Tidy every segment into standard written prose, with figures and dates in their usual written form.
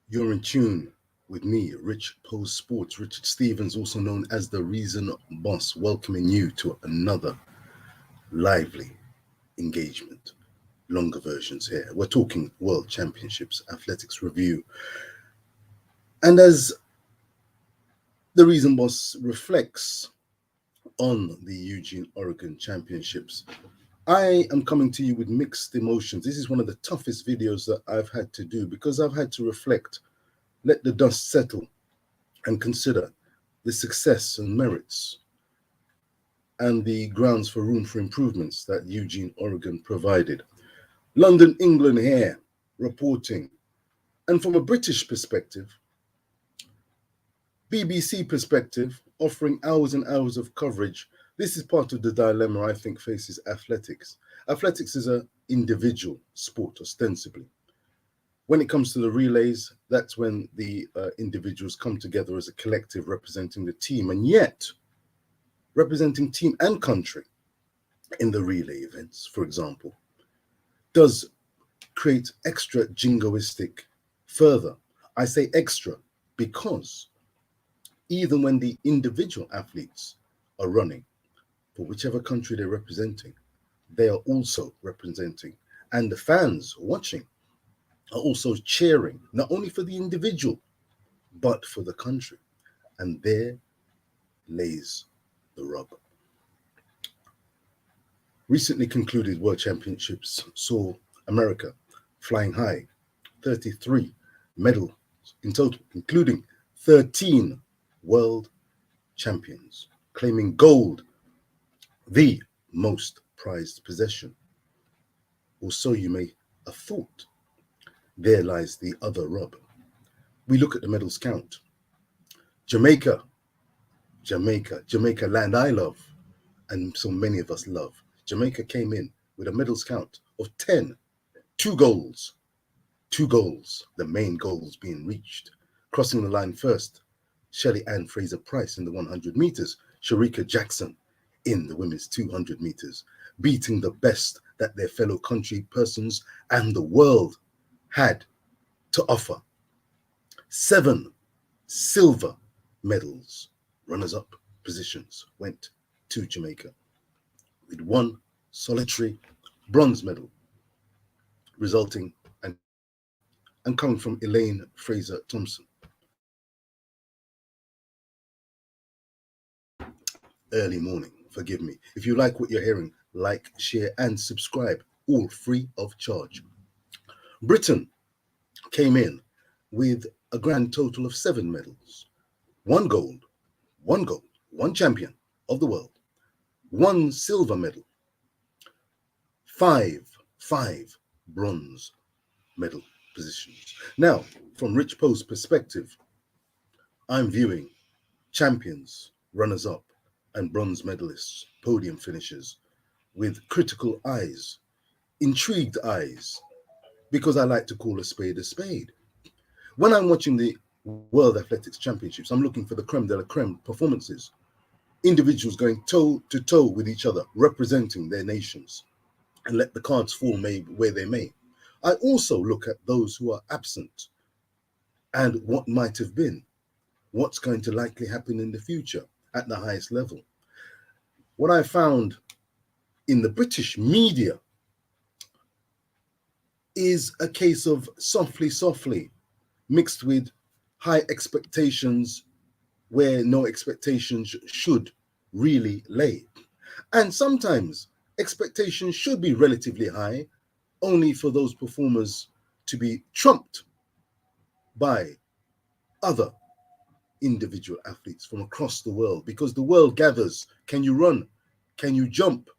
You're in tune with me, Rich Pose Sports, Richard Stevens, also known as the Reason Boss, welcoming you to another lively engagement. Longer versions here. We're talking World Championships, Athletics Review. And as the Reason Boss reflects on the Eugene, Oregon Championships, I am coming to you with mixed emotions. This is one of the toughest videos that I've had to do because I've had to reflect, let the dust settle, and consider the success and merits and the grounds for room for improvements that Eugene, Oregon provided. London, England here reporting. And from a British perspective, BBC perspective, offering hours and hours of coverage, this is part of the dilemma I think faces athletics. Athletics is an individual sport, ostensibly. When it comes to the relays, that's when the individuals come together as a collective representing the team, and yet representing team and country in the relay events, for example, does create extra jingoistic further. I say extra because even when the individual athletes are running for whichever country they're representing, they are also representing, and the fans watching are also cheering, not only for the individual, but for the country. And there lays the rub. Recently concluded World Championships saw America flying high, 33 medals in total, including 13 world champions, claiming gold, the most prized possession. Or so you may have thought. There lies the other rub. We look at the medals count. Jamaica, Jamaica, land I love, and so many of us love. Jamaica came in with a medals count of 10, two goals, the main goals being reached. Crossing the line first, Shelley Ann Fraser Price in the 100 meters, Sharika Jackson in the women's 200 meters, beating the best that their fellow country persons and the world had to offer. 7 silver medals, runners-up positions, went to Jamaica, with 1 solitary bronze medal, resulting and coming from Elaine Fraser Thompson. Early morning, forgive me. If you like what you're hearing, like, share, and subscribe, all free of charge. Britain came in with a grand total of 7 medals, 1 gold, 1 champion of the world, 1 silver medal, 5 bronze medal positions. Now, from Rich Post's perspective, I'm viewing champions, runners-up, and bronze medalists, podium finishers, with critical eyes, intrigued eyes, because I like to call a spade a spade. When I'm watching the World Athletics Championships, I'm looking for the creme de la creme performances, individuals going toe to toe with each other, representing their nations, and let the cards fall where they may. I also look at those who are absent and what might have been, what's going to likely happen in the future at the highest level. What I found in the British media is a case of softly, mixed with high expectations where no expectations should really lay. And sometimes expectations should be relatively high, only for those performers to be trumped by other individual athletes from across the world, because the world gathers. Can you run? Can you jump?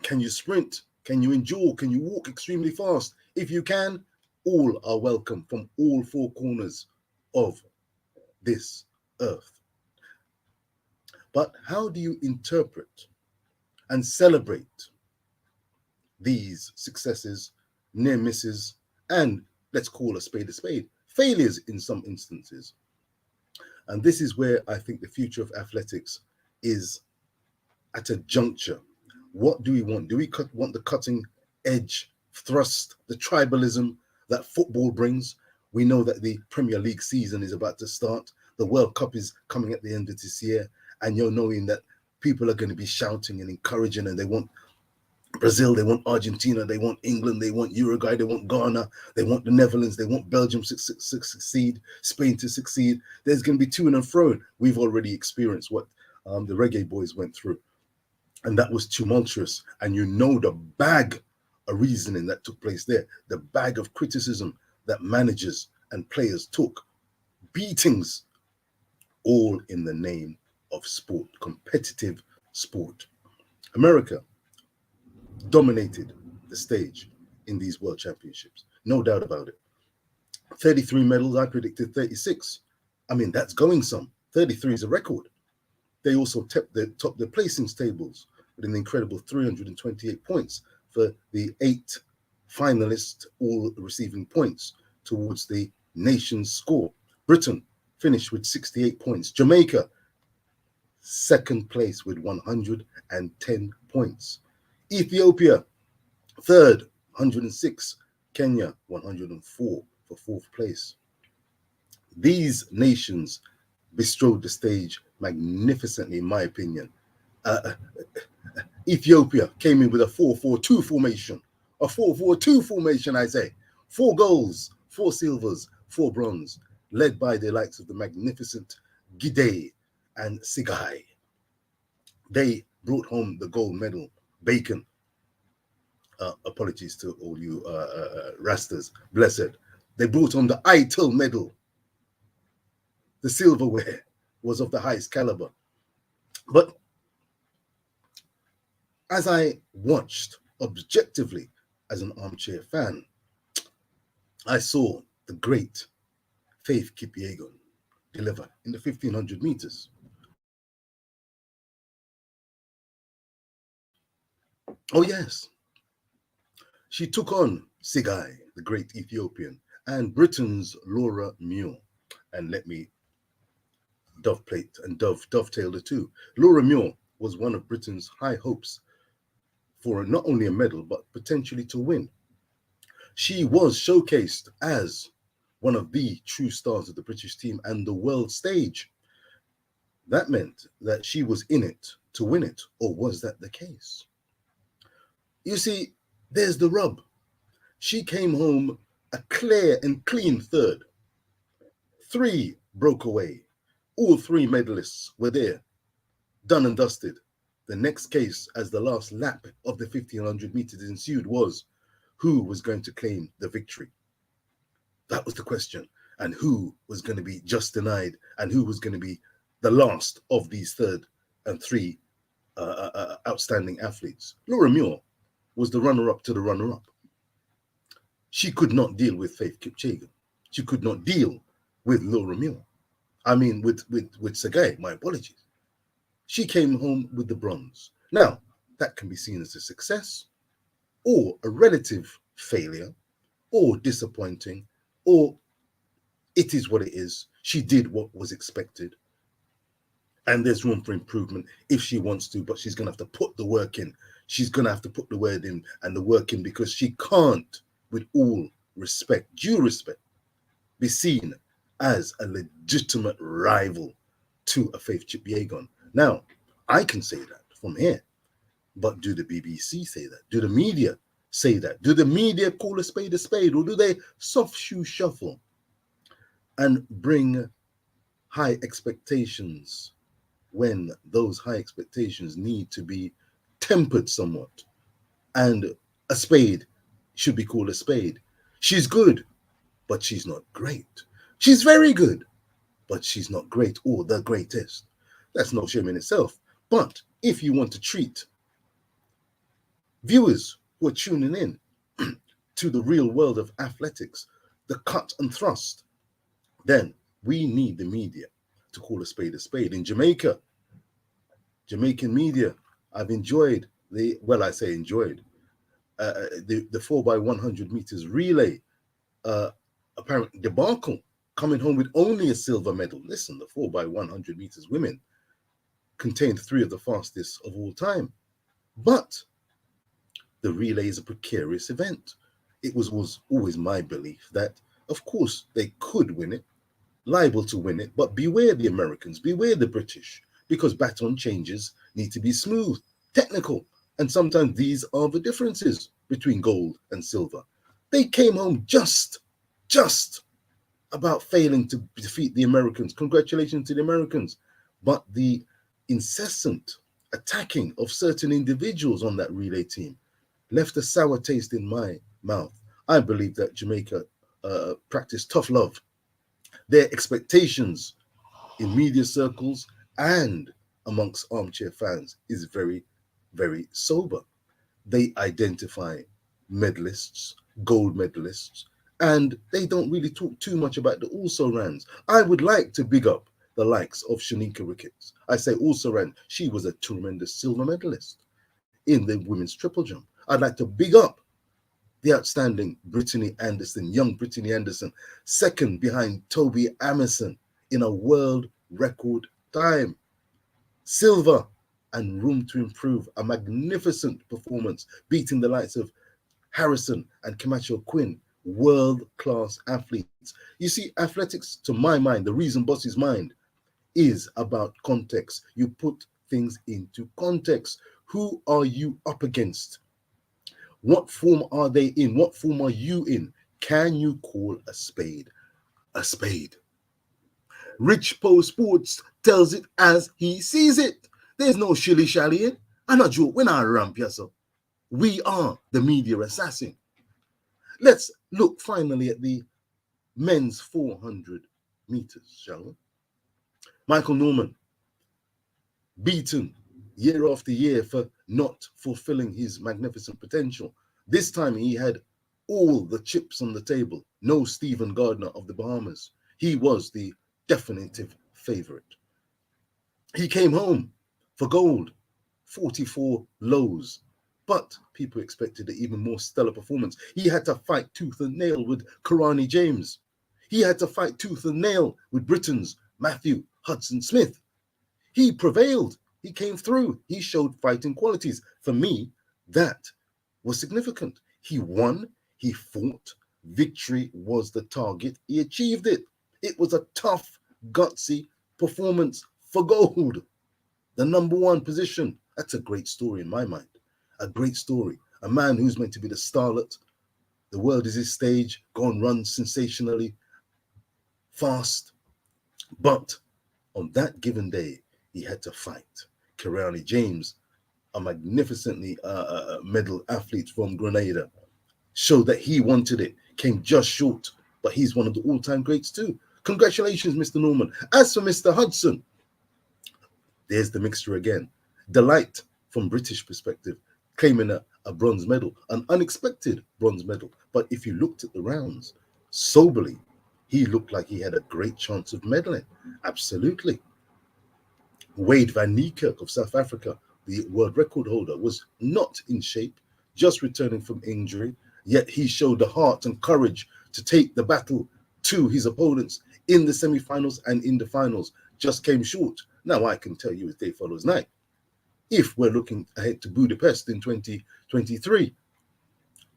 Can you sprint? Can you endure? Can you walk extremely fast? If you can, all are welcome from all 4 corners of this earth. But how do you interpret and celebrate these successes, near misses, and let's call a spade, failures in some instances? And this is where I think the future of athletics is at a juncture. What do we want? Do we want the cutting edge thrust, the tribalism that football brings, We know that the Premier League season is about to start. The World Cup is coming at the end of this year, and you're knowing that people are going to be shouting and encouraging, and they want Brazil, they want Argentina, they want England, they want Uruguay, they want Ghana, they want the Netherlands, they want Belgium to succeed, Spain to succeed. There's going to be to and fro. We've already experienced what the Reggae Boys went through, and that was tumultuous. And you know the bag of reasoning that took place there, the bag of criticism that managers and players took, beatings, all in the name of sport, competitive sport. America dominated the stage in these world championships, no doubt about it. 33 medals, I predicted 36. I mean, that's going some. 33 is a record. They also topped the placings tables with an incredible 328 points for the 8 finalists, all receiving points towards the nation's score. Britain finished with 68 points. Jamaica, second place with 110 points. Ethiopia, third, 106. Kenya, 104 for fourth place. These nations bestrode the stage magnificently, in my opinion. Ethiopia came in with a 4-4-2 formation. A 4-4-2 formation, I say. 4 golds, 4 silvers, 4 bronze, led by the likes of the magnificent Gide and Sigai. They brought home the gold medal. Bacon, apologies to all you Rastas, blessed. They brought home the ITIL medal. The silverware was of the highest caliber. But as I watched objectively as an armchair fan, I saw the great Faith Kipyegon deliver in the 1500 meters. Oh yes, she took on Sigai, the great Ethiopian, and Britain's Laura Muir. And let me dovetail the two. Laura Muir was one of Britain's high hopes for not only a medal, but potentially to win. She was showcased as one of the true stars of the British team and the world stage. That meant that she was in it to win it, or was that the case? You see, there's the rub. She came home a clear and clean third. 3 broke away. All 3 medalists were there, done and dusted. The next case, as the last lap of the 1500 meters ensued, was who was going to claim the victory. That was the question. And who was going to be just denied, and who was going to be the last of these third and 3 outstanding athletes. Laura Muir was the runner-up to the runner-up. She could not deal with Faith Kipyegon. She could not deal with Laura Muir. I mean, with Sigai, my apologies. She came home with the bronze. Now, that can be seen as a success, or a relative failure, or disappointing, or it is what it is. She did what was expected, and there's room for improvement if she wants to, but she's going to have to put the work in. She's going to have to put the word in and the work in, because she can't, with all respect, due respect, be seen as a legitimate rival to a Faith Kipyegon. Now, I can say that from here, but do the BBC say that? Do the media say that? Do the media call a spade, or do they soft shoe shuffle and bring high expectations when those high expectations need to be tempered somewhat? And a spade should be called a spade. She's good, but she's not great. She's very good, but she's not great or the greatest. That's no shame in itself. But if you want to treat viewers who are tuning in to the real world of athletics, the cut and thrust, then we need the media to call a spade a spade. In Jamaica, Jamaican media, I've enjoyed the 4x100 meters relay apparent debacle, coming home with only a silver medal. Listen, the 4x100 meters women contained 3 of the fastest of all time. But the relay is a precarious event. It was always my belief that Of course, they could win it, liable to win it, but beware the Americans, beware the British, because baton changes need to be smooth, technical, and sometimes these are the differences between gold and silver. They came home just about failing to defeat the Americans. Congratulations to the Americans. But the incessant attacking of certain individuals on that relay team left a sour taste in my mouth. I believe that Jamaica practiced tough love. Their expectations in media circles and amongst armchair fans is very, very sober. They identify medalists, gold medalists, and they don't really talk too much about the also rans. I would like to big up the likes of Shanika Ricketts. I say also ran, she was a tremendous silver medalist in the women's triple jump. I'd like to big up the outstanding Brittany Anderson, young Brittany Anderson, second behind Toby Amerson in a world record time. Silver and room to improve, a magnificent performance, beating the likes of Harrison and Camacho Quinn, world-class athletes. You see, athletics, to my mind, the reason Boss's mind is about context. You put things into context. Who are you up against? What form are they in? What form are you in? Can you call a spade a spade? Rich Post Sports tells it as he sees it. There's no shilly-shallying. I'm not joke when I ramp yourself. We are the media assassin. Let's look finally at the men's 400 meters, shall we? Michael Norman, beaten year after year for not fulfilling his magnificent potential. This time he had all the chips on the table. No Stephen Gardner of the Bahamas. He was the definitive favorite. He came home for gold, 44 lows. But people expected an even more stellar performance. He had to fight tooth and nail with Karani James. He had to fight tooth and nail with Britain's Matthew Hudson Smith. He prevailed. He came through. He showed fighting qualities. For me, that was significant. He won. He fought. Victory was the target. He achieved it. It was a tough, gutsy performance for gold. The number one position. That's a great story in my mind. A great story. A man who's meant to be the starlet. The world is his stage. Gone run sensationally fast. But on that given day, he had to fight. Karani James, a magnificently medal athlete from Grenada, showed that he wanted it, came just short, but he's one of the all-time greats too. Congratulations, Mr. Norman. As for Mr. Hudson, there's the mixture again. Delight from British perspective, claiming a bronze medal, an unexpected bronze medal. But if you looked at the rounds, soberly, he looked like he had a great chance of medaling. Absolutely. Wade van Niekerk of South Africa, the world record holder, was not in shape, just returning from injury, yet he showed the heart and courage to take the battle to his opponents in the semi-finals and in the finals. Just came short. Now I can tell you as day follows night, if we're looking ahead to Budapest in 2023,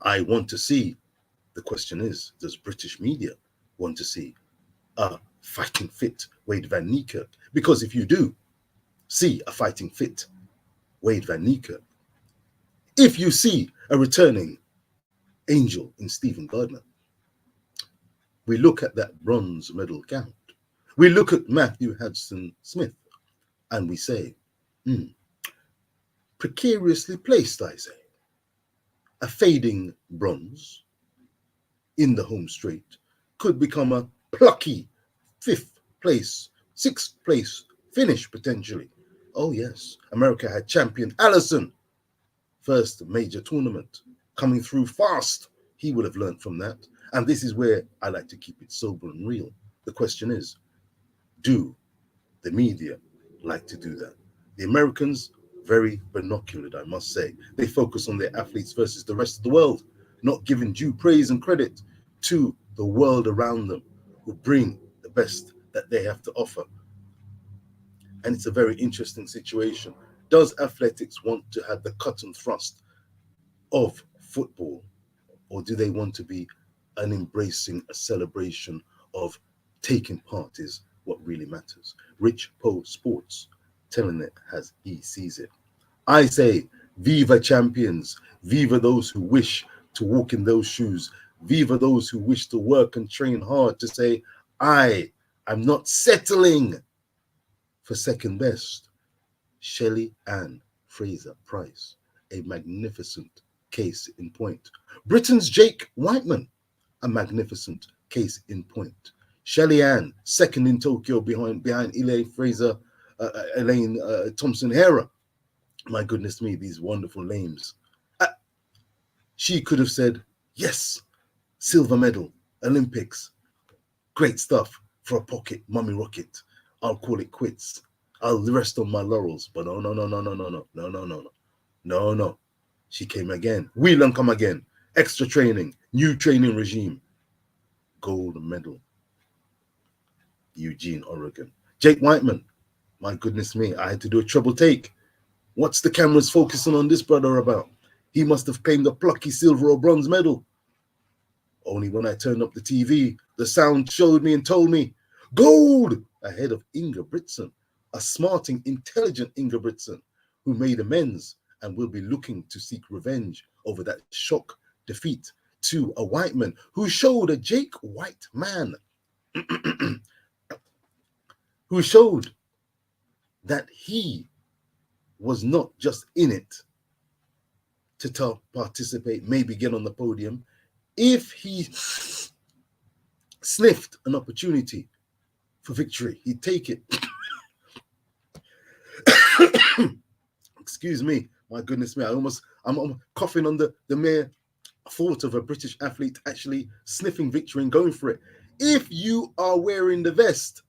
I want to see, the question is, does British media want to see a fighting fit Wade van Niekerk? Because if you do see a fighting fit Wade van Niekerk, if you see a returning angel in Stephen Gardner, we look at that bronze medal count, we look at Matthew Hudson Smith, and we say, precariously placed, I say. A fading bronze in the home straight could become a plucky 5th place, 6th place finish potentially. Oh yes, America had champion Allison, first major tournament, coming through fast. He would have learned from that. And this is where I like to keep it sober and real. The question is, do the media like to do that? The Americans, very binocular, I must say. They focus on their athletes versus the rest of the world, not giving due praise and credit to the world around them who bring the best that they have to offer. And it's a very interesting situation. Does athletics want to have the cut and thrust of football, or do they want to be and embracing a celebration of taking part is what really matters. Rich Poe Sports, telling it as he sees it. I say, viva champions, viva those who wish to walk in those shoes, viva those who wish to work and train hard to say, I am not settling for second best. Shelley Ann Fraser Price, a magnificent case in point. Britain's Jake Whiteman, a magnificent case in point. Shelley Ann, second in Tokyo behind Elaine Thompson Hera. My goodness me, these wonderful names. She could have said, yes, silver medal, Olympics, great stuff for a pocket mummy rocket. I'll call it quits. I'll rest on my laurels. But no. She came again. Wheel and come again. Extra training, new training regime. Gold medal. Eugene, Oregon. Jake Whiteman. My goodness me, I had to do a treble take. What's the cameras focusing on this brother about? He must have claimed a plucky silver or bronze medal. Only when I turned up the TV, the sound showed me and told me, gold, ahead of Inga Britson, a smarting, intelligent Inga Britson, who made amends and will be looking to seek revenge over that shock defeat to a white man who showed a Jake White man who showed that he was not just in it to participate, maybe get on the podium. If he sniffed an opportunity for victory, he'd take it. Excuse me, my goodness me, I'm coughing on the mere thought of a British athlete actually sniffing victory and going for it. If you are wearing the vest,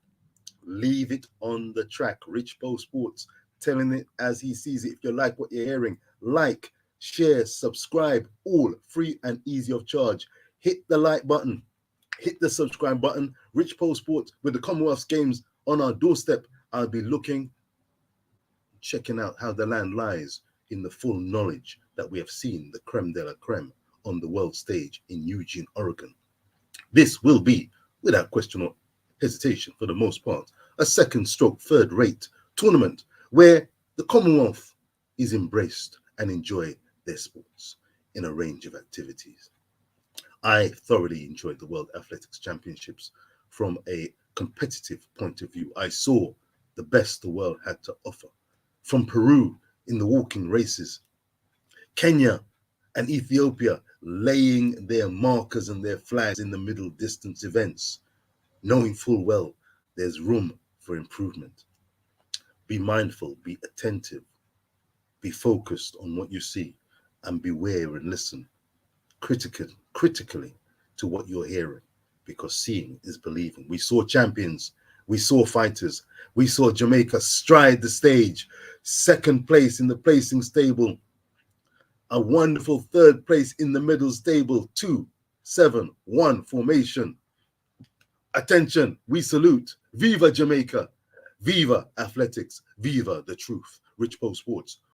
leave it on the track. Rich Poe Sports, telling it as he sees it. If you like what you're hearing, like, share, subscribe, all free and easy of charge. Hit the like button, hit the subscribe button. Rich Poe Sports, with the Commonwealth Games on our doorstep, I'll be checking out how the land lies in the full knowledge that we have seen the creme de la creme on the world stage in Eugene, Oregon. This will be, without question or hesitation, for the most part, a second stroke, third rate tournament where the Commonwealth is embraced and enjoy their sports in a range of activities. I thoroughly enjoyed the World Athletics Championships from a competitive point of view. I saw the best the world had to offer. From Peru in the walking races, Kenya and Ethiopia laying their markers and their flags in the middle distance events, knowing full well there's room for improvement. Be mindful, be attentive, be focused on what you see, and beware and listen critically to what you're hearing, because seeing is believing. We saw champions, we saw fighters, we saw Jamaica stride the stage, second place in the placing stable, a wonderful third place in the middle stable, 2-7-1 formation. Attention, we salute. Viva Jamaica, viva athletics, viva the truth. Rich Poe Sports.